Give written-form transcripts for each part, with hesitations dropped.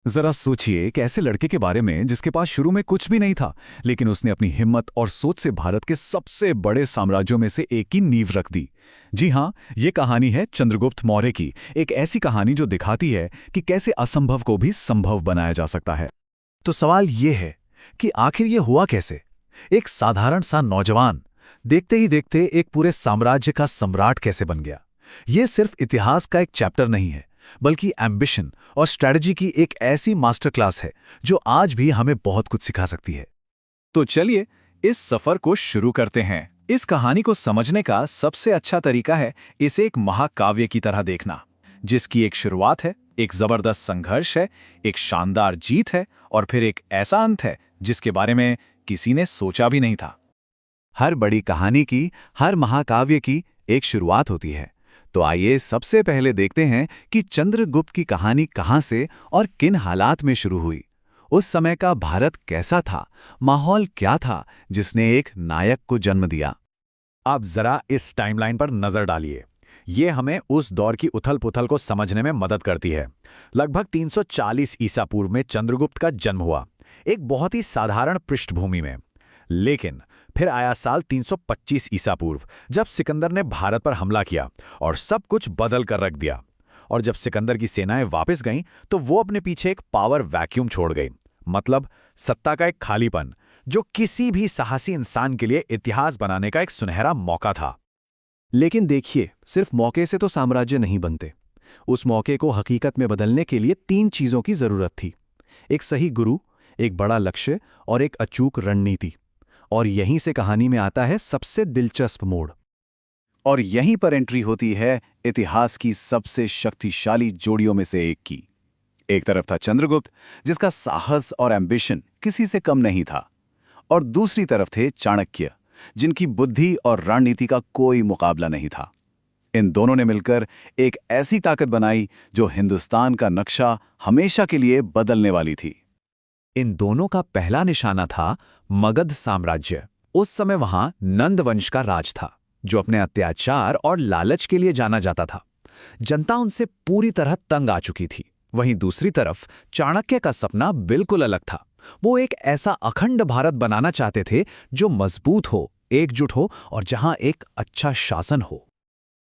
जरा सोचिए एक ऐसे लड़के के बारे में जिसके पास शुरू में कुछ भी नहीं था, लेकिन उसने अपनी हिम्मत और सोच से भारत के सबसे बड़े साम्राज्यों में से एक की नींव रख दी। जी हाँ, ये कहानी है चंद्रगुप्त मौर्य की। एक ऐसी कहानी जो दिखाती है कि कैसे असंभव को भी संभव बनाया जा सकता है। तो सवाल ये है कि आखिर ये हुआ कैसे? एक साधारण सा नौजवान देखते ही देखते एक पूरे साम्राज्य का सम्राट कैसे बन गया? ये सिर्फ इतिहास का एक चैप्टर नहीं है, बल्कि एम्बिशन और स्ट्रेटजी की एक ऐसी मास्टर क्लास है जो आज भी हमें बहुत कुछ सिखा सकती है। तो चलिए इस सफर को शुरू करते हैं। इस कहानी को समझने का सबसे अच्छा तरीका है इसे एक महाकाव्य की तरह देखना, जिसकी एक शुरुआत है, एक जबरदस्त संघर्ष है, एक शानदार जीत है और फिर एक ऐसा अंत है जिसके बारे में किसी ने सोचा भी नहीं था। हर बड़ी कहानी की, हर महाकाव्य की एक शुरुआत होती है। तो आइए सबसे पहले देखते हैं कि चंद्रगुप्त की कहानी कहां से और किन हालात में शुरू हुई। उस समय का भारत कैसा था, माहौल क्या था जिसने एक नायक को जन्म दिया। आप जरा इस टाइमलाइन पर नजर डालिए। ये हमें उस दौर की उथल-पुथल को समझने में मदद करती है। लगभग 340 ईसा पूर्व में चंद्रगुप्त का जन्म हुआ, एक बहुत ही साधारण पृष्ठभूमि में। लेकिन फिर आया साल 325 ईसा पूर्व, जब सिकंदर ने भारत पर हमला किया और सब कुछ बदल कर रख दिया। और जब सिकंदर की सेनाएं वापस गईं, तो वो अपने पीछे एक पावर वैक्यूम छोड़ गई, मतलब सत्ता का एक खालीपन, जो किसी भी साहसी इंसान के लिए इतिहास बनाने का एक सुनहरा मौका था। लेकिन देखिए, सिर्फ मौके से तो साम्राज्य नहीं बनते। उस मौके को हकीकत में बदलने के लिए 3 चीजों की जरूरत थी: एक सही गुरु, एक बड़ा लक्ष्य और एक अचूक रणनीति। और यहीं से कहानी में आता है सबसे दिलचस्प मोड़। और यहीं पर एंट्री होती है इतिहास की सबसे शक्तिशाली जोड़ियों में से एक की। एक तरफ था चंद्रगुप्त, जिसका साहस और एम्बिशन किसी से कम नहीं था, और दूसरी तरफ थे चाणक्य, जिनकी बुद्धि और रणनीति का कोई मुकाबला नहीं था। इन दोनों ने मिलकर एक ऐसी ताकत बनाई जो हिंदुस्तान का नक्शा हमेशा के लिए बदलने वाली थी। इन दोनों का पहला निशाना था मगध साम्राज्य। उस समय वहां नंद वंश का राज था, जो अपने अत्याचार और लालच के लिए जाना जाता था। जनता उनसे पूरी तरह तंग आ चुकी थी। वहीं दूसरी तरफ चाणक्य का सपना बिल्कुल अलग था। वो एक ऐसा अखंड भारत बनाना चाहते थे जो मजबूत हो, एकजुट हो और जहां एक अच्छा शासन हो।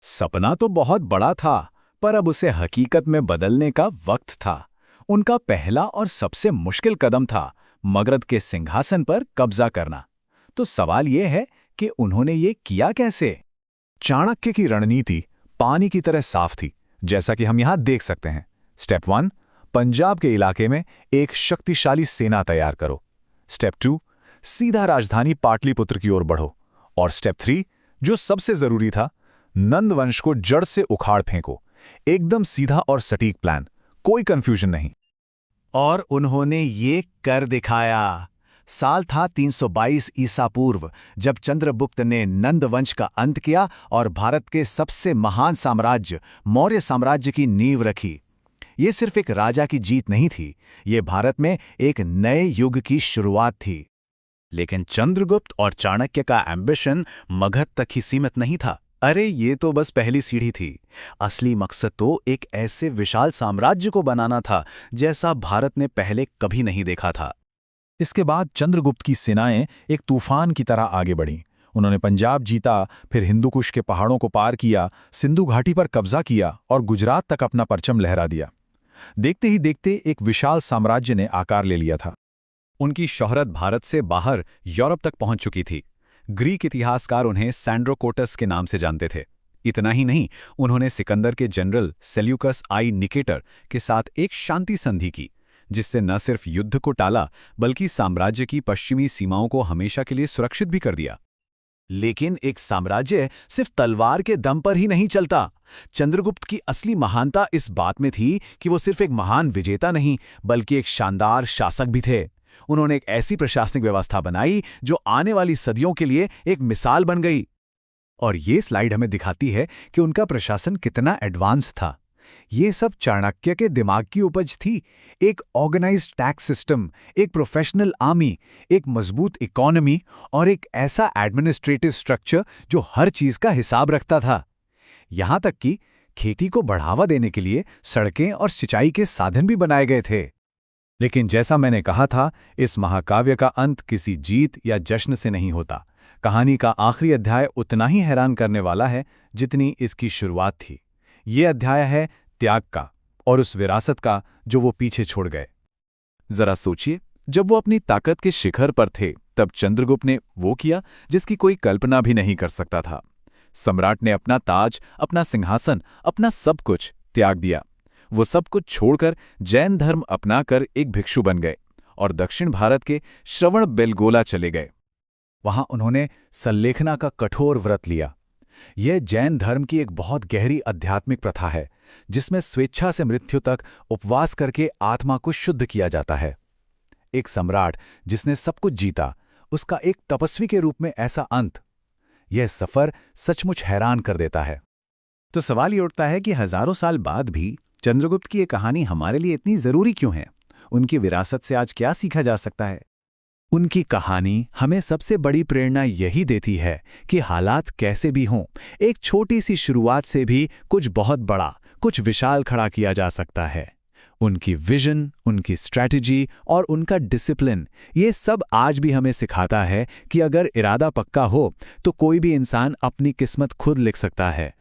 सपना तो बहुत बड़ा था, पर अब उसे हकीकत में बदलने का वक्त था। उनका पहला और सबसे मुश्किल कदम था मगध के सिंहासन पर कब्जा करना। तो सवाल यह है कि उन्होंने ये किया कैसे? चाणक्य की रणनीति पानी की तरह साफ थी, जैसा कि हम यहां देख सकते हैं। स्टेप 1, पंजाब के इलाके में एक शक्तिशाली सेना तैयार करो। स्टेप 2, सीधा राजधानी पाटलिपुत्र की ओर बढ़ो। और स्टेप 3, जो सबसे जरूरी था, नंद वंश को जड़ से उखाड़ फेंको। एकदम सीधा और सटीक प्लान, कोई कंफ्यूजन नहीं। और उन्होंने ये कर दिखाया। साल था 322 ईसा पूर्व, जब चंद्रगुप्त ने नंद वंश का अंत किया और भारत के सबसे महान साम्राज्य मौर्य साम्राज्य की नींव रखी। ये सिर्फ एक राजा की जीत नहीं थी, ये भारत में एक नए युग की शुरुआत थी। लेकिन चंद्रगुप्त और चाणक्य का एम्बिशन मगध तक ही सीमित नहीं था। अरे ये तो बस पहली सीढ़ी थी। असली मकसद तो एक ऐसे विशाल साम्राज्य को बनाना था जैसा भारत ने पहले कभी नहीं देखा था। इसके बाद चंद्रगुप्त की सेनाएं एक तूफान की तरह आगे बढ़ीं। उन्होंने पंजाब जीता, फिर हिंदुकुश के पहाड़ों को पार किया, सिंधु घाटी पर कब्जा किया और गुजरात तक अपना परचम लहरा दिया। देखते ही देखते एक विशाल साम्राज्य ने आकार ले लिया था। उनकी शोहरत भारत से बाहर यूरोप तक पहुंच चुकी थी। ग्रीक इतिहासकार उन्हें सैंड्रोकोटस के नाम से जानते थे। इतना ही नहीं, उन्होंने सिकंदर के जनरल सेल्यूकस आई निकेटर के साथ एक शांति संधि की, जिससे न सिर्फ युद्ध को टाला, बल्कि साम्राज्य की पश्चिमी सीमाओं को हमेशा के लिए सुरक्षित भी कर दिया। लेकिन एक साम्राज्य सिर्फ तलवार के दम पर ही नहीं चलता। चंद्रगुप्त की असली महानता इस बात में थी कि वो सिर्फ एक महान विजेता नहीं, बल्कि एक शानदार शासक भी थे। उन्होंने एक ऐसी प्रशासनिक व्यवस्था बनाई जो आने वाली सदियों के लिए एक मिसाल बन गई। और ये स्लाइड हमें दिखाती है कि उनका प्रशासन कितना एडवांस था। ये सब चाणक्य के दिमाग की उपज थी। एक ऑर्गेनाइज्ड टैक्स सिस्टम, एक प्रोफेशनल आर्मी, एक मजबूत इकोनॉमी और एक ऐसा एडमिनिस्ट्रेटिव स्ट्रक्चर जो हर चीज का हिसाब रखता था। यहां तक कि खेती को बढ़ावा देने के लिए सड़कें और सिंचाई के साधन भी बनाए गए थे। लेकिन जैसा मैंने कहा था, इस महाकाव्य का अंत किसी जीत या जश्न से नहीं होता। कहानी का आखिरी अध्याय उतना ही हैरान करने वाला है जितनी इसकी शुरुआत थी। ये अध्याय है त्याग का और उस विरासत का जो वो पीछे छोड़ गए। जरा सोचिए, जब वो अपनी ताकत के शिखर पर थे, तब चंद्रगुप्त ने वो किया जिसकी कोई कल्पना भी नहीं कर सकता था। सम्राट ने अपना ताज, अपना सिंहासन, अपना सब कुछ त्याग दिया। वो सब कुछ छोड़कर जैन धर्म अपनाकर एक भिक्षु बन गए और दक्षिण भारत के श्रवण बेलगोला चले गए। वहां उन्होंने सल्लेखना का कठोर व्रत लिया। यह जैन धर्म की एक बहुत गहरी आध्यात्मिक प्रथा है, जिसमें स्वेच्छा से मृत्यु तक उपवास करके आत्मा को शुद्ध किया जाता है। एक सम्राट जिसने सब कुछ जीता, उसका एक तपस्वी के रूप में ऐसा अंत, यह सफर सचमुच हैरान कर देता है। तो सवाल ये उठता है कि हजारों साल बाद भी चंद्रगुप्त की ये कहानी हमारे लिए इतनी जरूरी क्यों है? उनकी विरासत से आज क्या सीखा जा सकता है? उनकी कहानी हमें सबसे बड़ी प्रेरणा यही देती है कि हालात कैसे भी हों, एक छोटी सी शुरुआत से भी कुछ बहुत बड़ा, कुछ विशाल खड़ा किया जा सकता है। उनकी विजन, उनकी स्ट्रैटेजी और उनका डिसिप्लिन, ये सब आज भी हमें सिखाता है कि अगर इरादा पक्का हो तो कोई भी इंसान अपनी किस्मत खुद लिख सकता है।